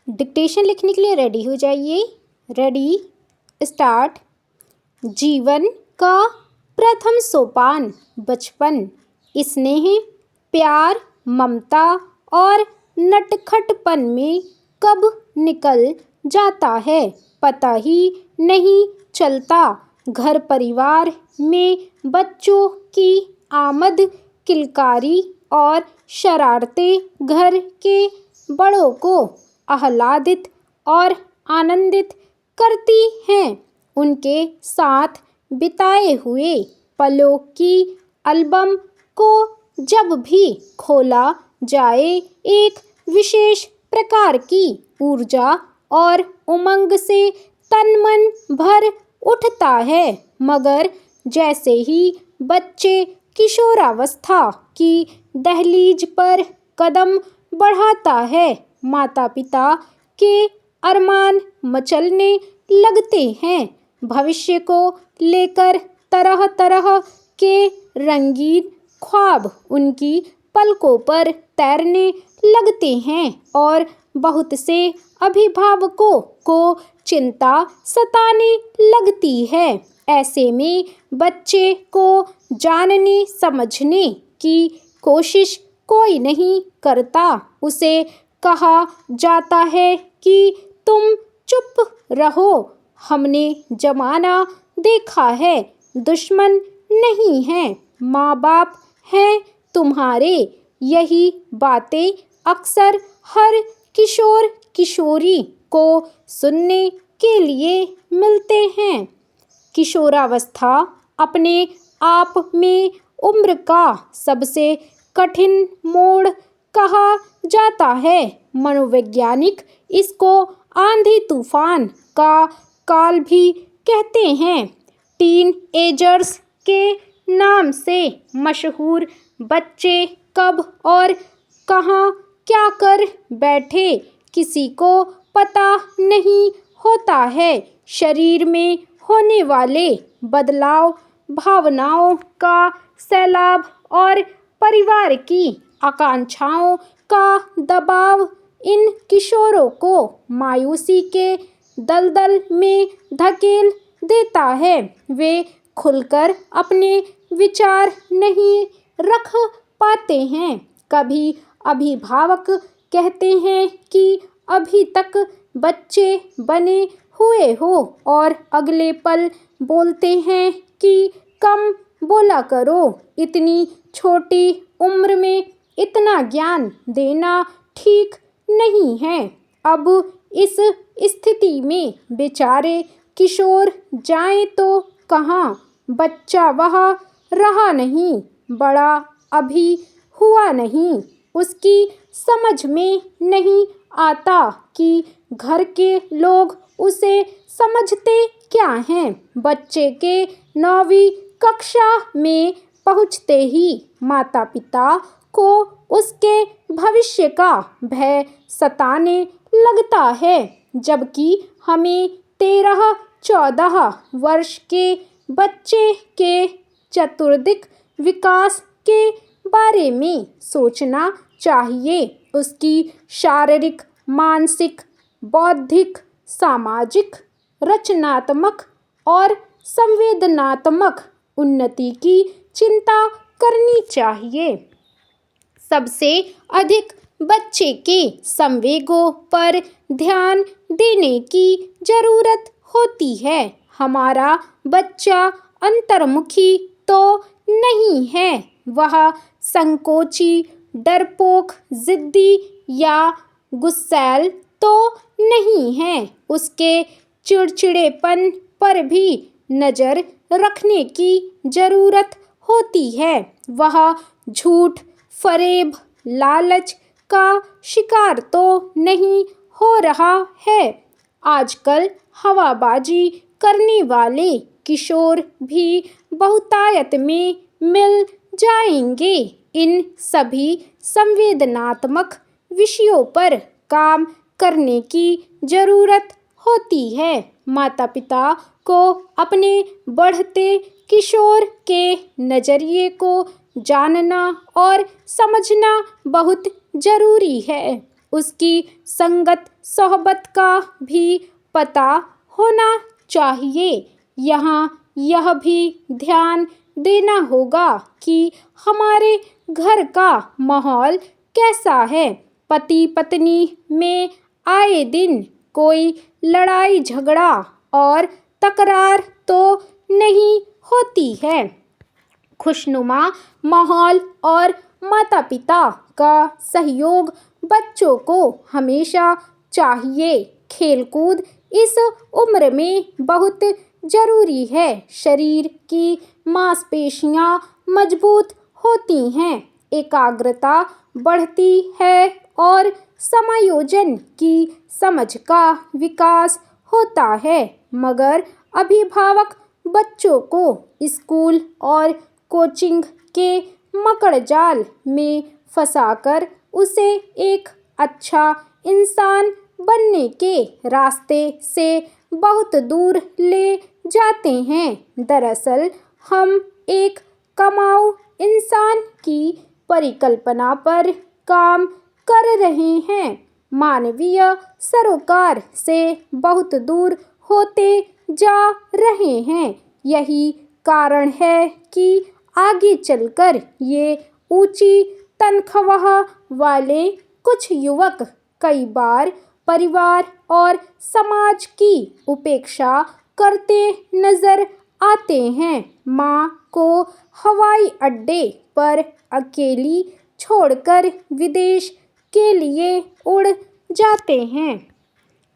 Dictation लिखने के लिए रेडी हो जाइए। Ready, start. जीवन का प्रथम सोपान बचपन। स्नेह, प्यार, ममता और नटखटपन में कब निकल जाता है पता ही नहीं चलता। घर परिवार में बच्चों की आमद, किलकारी और शरारतें घर के बड़ों को आह्लादित और आनंदित करती हैं। उनके साथ बिताए हुए पलों की एल्बम को जब भी खोला जाए एक विशेष प्रकार की ऊर्जा और उमंग से तन मन भर उठता है। मगर जैसे ही बच्चे किशोरावस्था की दहलीज पर कदम बढ़ाता है, माता पिता के अरमान मचलने लगते हैं। भविष्य को लेकर तरह तरह के रंगीन ख्वाब उनकी पलकों पर तैरने लगते हैं और बहुत से अभिभावकों को चिंता सताने लगती है। ऐसे में बच्चे को जानने समझने की कोशिश कोई नहीं करता। उसे कहा जाता है कि तुम चुप रहो, हमने जमाना देखा है, दुश्मन नहीं है, माँ बाप हैं तुम्हारे। यही बातें अक्सर हर किशोर किशोरी को सुनने के लिए मिलते हैं। किशोरावस्था अपने आप में उम्र का सबसे कठिन मोड़ कहा जाता है। मनोवैज्ञानिक इसको आंधी तूफान का काल भी कहते हैं। टीन एजर्स के नाम से मशहूर बच्चे कब और कहाँ क्या कर बैठे किसी को पता नहीं होता है। शरीर में होने वाले बदलाव, भावनाओं का सैलाब और परिवार की आकांक्षाओं का दबाव इन किशोरों को मायूसी के दलदल में धकेल देता है। वे खुलकर अपने विचार नहीं रख पाते हैं। कभी अभिभावक कहते हैं कि अभी तक बच्चे बने हुए हो और अगले पल बोलते हैं कि कम बोला करो, इतनी छोटी उम्र में इतना ज्ञान देना ठीक नहीं है। अब इस स्थिति में बेचारे किशोर जाएं तो कहाँ, बच्चा वहाँ रहा नहीं, बड़ा अभी हुआ नहीं। उसकी समझ में नहीं आता कि घर के लोग उसे समझते क्या हैं। बच्चे के 9वीं कक्षा में पहुँचते ही माता पिता को उसके भविष्य का भय सताने लगता है, जबकि हमें 13-14 वर्ष के बच्चे के चतुर्दिक विकास के बारे में सोचना चाहिए। उसकी शारीरिक, मानसिक, बौद्धिक, सामाजिक, रचनात्मक और संवेदनात्मक उन्नति की चिंता करनी चाहिए। सबसे अधिक बच्चे के संवेगों पर ध्यान देने की जरूरत होती है। हमारा बच्चा अंतर्मुखी तो नहीं है, वह संकोची, डरपोक, जिद्दी या गुस्सैल तो नहीं है। उसके चिड़चिड़ेपन पर भी नज़र रखने की जरूरत होती है। वह झूठ, फरेब, लालच का शिकार तो नहीं हो रहा है। आजकल हवाबाजी करने वाले किशोर भी बहुतायत में मिल जाएंगे। इन सभी संवेदनात्मक विषयों पर काम करने की जरूरत होती है। माता पिता को अपने बढ़ते किशोर के नज़रिए को जानना और समझना बहुत जरूरी है। उसकी संगत सोहबत का भी पता होना चाहिए। यहाँ यह भी ध्यान देना होगा कि हमारे घर का माहौल कैसा है। पति पत्नी में आए दिन कोई लड़ाई झगड़ा और तकरार तो नहीं होती है। खुशनुमा माहौल और माता पिता का सहयोग बच्चों को हमेशा चाहिए। खेलकूद इस उम्र में बहुत जरूरी है। शरीर की मांसपेशियां मजबूत होती हैं, एकाग्रता बढ़ती है और समायोजन की समझ का विकास होता है। मगर अभिभावक बच्चों को स्कूल और कोचिंग के मकड़जाल में फंसाकर उसे एक अच्छा इंसान बनने के रास्ते से बहुत दूर ले जाते हैं। दरअसल हम एक कमाऊ इंसान की परिकल्पना पर काम कर रहे हैं, मानवीय सरोकार से बहुत दूर होते जा रहे हैं। यही कारण है कि आगे चलकर ये ऊंची तनख्वाह वाले कुछ युवक कई बार परिवार और समाज की उपेक्षा करते नजर आते हैं। माँ को हवाई अड्डे पर अकेली छोड़कर विदेश के लिए उड़ जाते हैं।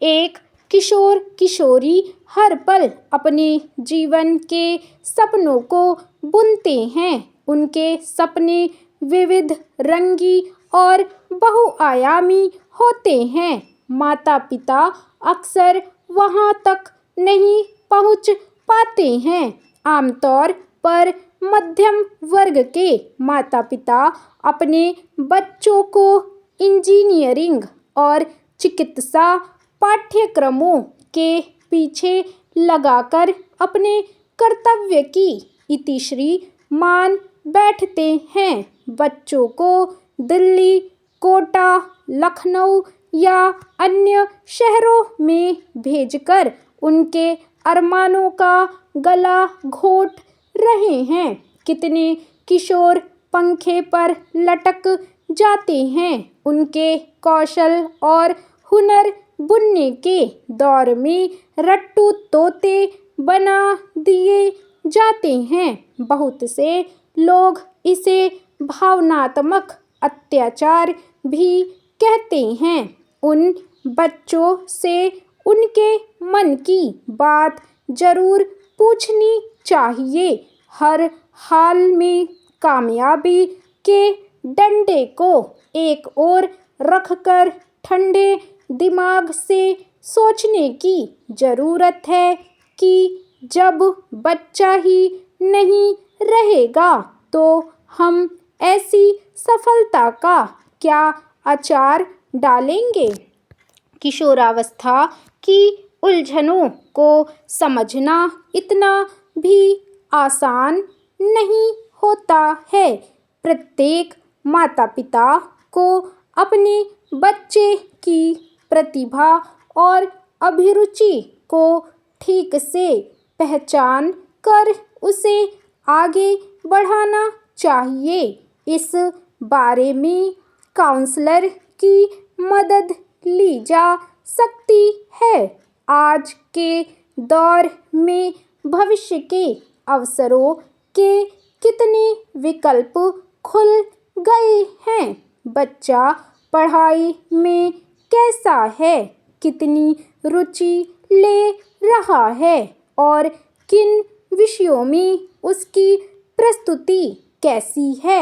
एक किशोर किशोरी हर पल अपने जीवन के सपनों को बुनते हैं। उनके सपने विविध रंगी और बहुआयामी होते हैं। माता पिता अक्सर वहां तक नहीं पहुंच पाते हैं। आमतौर पर मध्यम वर्ग के माता पिता अपने बच्चों को इंजीनियरिंग और चिकित्सा पाठ्यक्रमों के पीछे लगाकर अपने कर्तव्य की इतिश्री मान बैठते हैं। बच्चों को दिल्ली, कोटा, लखनऊ या अन्य शहरों में भेजकर उनके अरमानों का गला घोट रहे हैं। कितने किशोर पंखे पर लटक जाते हैं। उनके कौशल और हुनर बुनने के दौर में रट्टू तोते बना दिए जाते हैं। बहुत से लोग इसे भावनात्मक अत्याचार भी कहते हैं। उन बच्चों से उनके मन की बात जरूर पूछनी चाहिए। हर हाल में कामयाबी के डंडे को एक ओर रखकर ठंडे दिमाग से सोचने की जरूरत है कि जब बच्चा ही नहीं रहेगा तो हम ऐसी सफलता का क्या अचार डालेंगे। किशोरावस्था की उलझनों को समझना इतना भी आसान नहीं होता है। प्रत्येक माता पिता को अपने बच्चे की प्रतिभा और अभिरुचि को ठीक से पहचान कर उसे आगे बढ़ाना चाहिए। इस बारे में काउंसलर की मदद ली जा सकती है। आज के दौर में भविष्य के अवसरों के कितने विकल्प खुल गए हैं। बच्चा पढ़ाई में कैसा है, कितनी रुचि ले रहा है और किन विषयों में उसकी प्रस्तुति कैसी है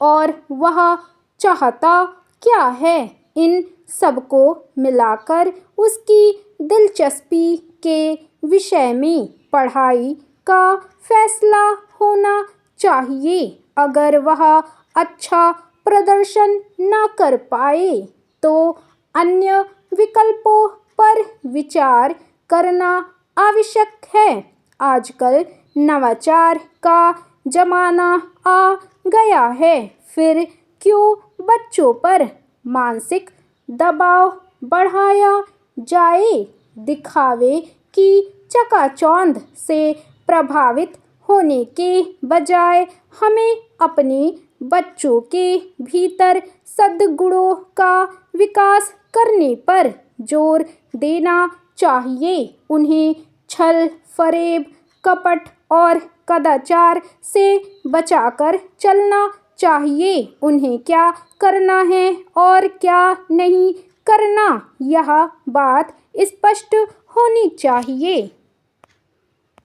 और वह चाहता क्या है, इन सबको मिलाकर उसकी दिलचस्पी के विषय में पढ़ाई का फैसला होना चाहिए। अगर वह अच्छा प्रदर्शन न कर पाए तो अन्य विकल्पों पर विचार करना आवश्यक है। आजकल नवाचार का जमाना आ गया है, फिर क्यों बच्चों पर मानसिक दबाव बढ़ाया जाए। दिखावे की चकाचौंध से प्रभावित होने के बजाय हमें अपने बच्चों के भीतर सद्गुणों का विकास करने पर जोर देना चाहिए। उन्हें छल, फरेब, कपट और कदाचार से बचाकर चलना चाहिए। उन्हें क्या करना है और क्या नहीं करना, यह बात स्पष्ट होनी चाहिए।